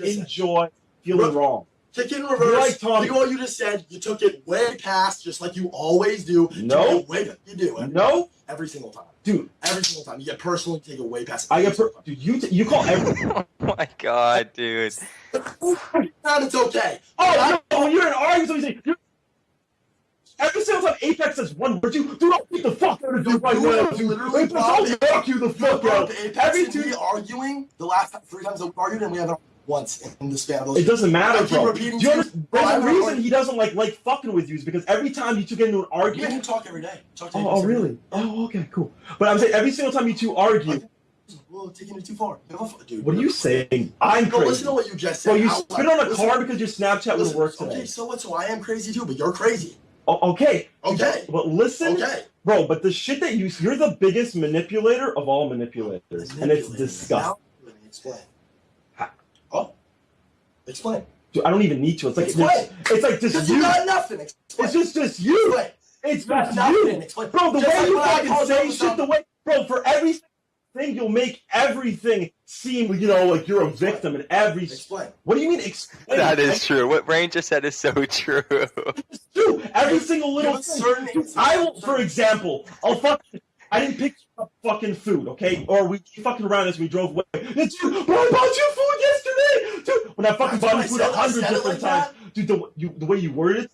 enjoy feeling wrong. Take it in reverse. Think of what you just said. You took it way past, just like you always do. No. You do. No. Every single time. Dude. Every single time. You get personally take it way past. Dude, you call every. Oh my god, dude. It's okay. Oh, no, when you're in argument, every single time Apex says one word, dude, don't get the fuck out of you right now, dude. Don't fuck you the fuck out. Every two arguing, the last 3 times that we argued, and we haven't once in the span of those. It doesn't matter, bro. Do you understand? The reason like, he doesn't like fucking with you is because every time you two get into an argument. We talk every day. Oh, really? Oh, okay, cool. But I'm saying every single time you two argue. Well, taking it too far. Dude, what are you saying? I'm crazy. Listen to what you just said. Bro, you spit on a car because your Snapchat wouldn't work today. Okay, so what? So I am crazy too, but you're crazy. Oh, okay. Okay. But listen. Okay. Bro, but the shit that you're the biggest manipulator of all manipulators. And it's disgusting. Explain. Oh. Explain. Dude, I don't even need to. It's like just you. You got nothing. Explain. It's just you. Explain. It's just you. Explain. Bro, the way you fucking say shit, the way, bro, for everything you'll make everything seem, like you're a victim in every. Explain. What do you mean explain? That is true. What Rain just said is so true. It's true. Every single little thing. I will, for example, I didn't pick up fucking food, okay? Or we fucking around as we drove away. It's you, bro, I bought you food yesterday! Dude, when I fucking bought you food 100 different times. Dude, the way you worded it,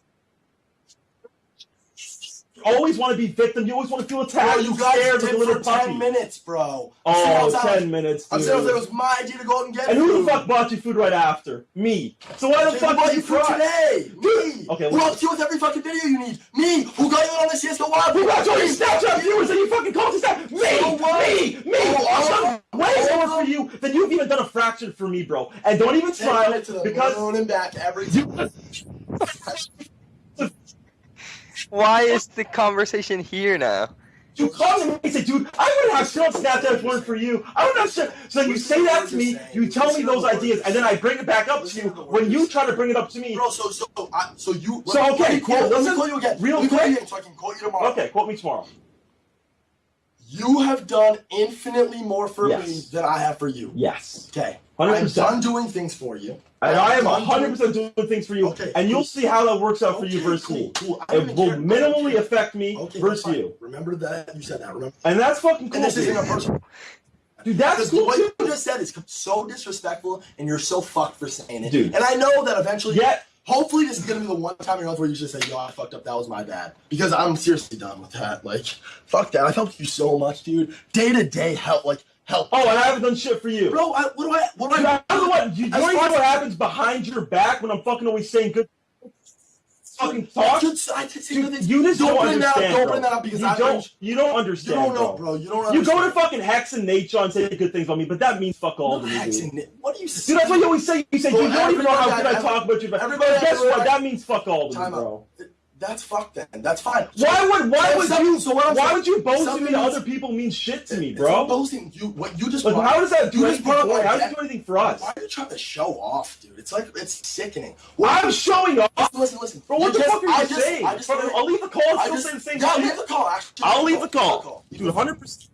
you always want to be victim. You always want to feel attacked. Bro, you guys did like a little for 10 minutes, bro. Oh, 10 minutes, dude. I'm saying it was my idea to go out and get And food. who the fuck bought you food right after? Me. So why the fuck bought did you food today? Me. Okay, who helps you with every fucking video you need? Me. Who got you on the CSGO live? Who got you on your Snapchat viewers that you fucking called to Snapchat? Me. I've done way more for you than you've even done a fraction for me, bro. And don't even try because and back every time. Why is the conversation here now? You call me and say, dude, I wouldn't have shit on Snapchat if it weren't for you. I wouldn't have shit. So then you say that to me, you tell me those ideas, and then I bring it back up to you when you try to bring it up to me. Bro, so you. So okay, cool. Let me call you again. Real quick. So I can call you tomorrow. Okay, quote me tomorrow. You have done infinitely more for me than I have for you. Yes. Okay. 100%. I'm done doing things for you. And I am 100% doing things for you. Okay, and you'll see how that works out for you versus me. Cool. It will minimally affect me versus you. Remember that. You said that. Remember. And that's fucking cool. And this isn't a personal. Dude, that's cool. What you just said is so disrespectful, and you're so fucked for saying it. Dude. And I know that eventually. Yeah. Hopefully this is gonna be the one time in your life where you just say, "Yo, I fucked up. That was my bad." Because I'm seriously done with that. Like, fuck that. I've helped you so much, dude. Day to day help. Help. Oh, and I haven't done shit for you. Bro, what do I? You know what happens behind your back when I'm fucking always saying good fucking talk? I say good things. You just don't understand, Don't bring that up because you don't understand. You don't know, bro. You don't understand. You go to fucking Hex and Nature and say good things about me, but that means fuck all to me, dude. What do you say? Dude, that's what you always say. You say, you don't even know how good I talk about you, but guess what? That means fuck all to me, bro. That's fucked then. That's fine. Why would you boasting me to other people mean shit to me, bro? Boasting you what you just how does that do anything for us? How does it do anything for us? Why are you trying to show off, dude? It's sickening. I'm showing off. Listen. Bro, what the fuck are you saying? I'll leave the call and still say the same thing. Yeah, leave the call. I'll leave the call. Dude, 100%.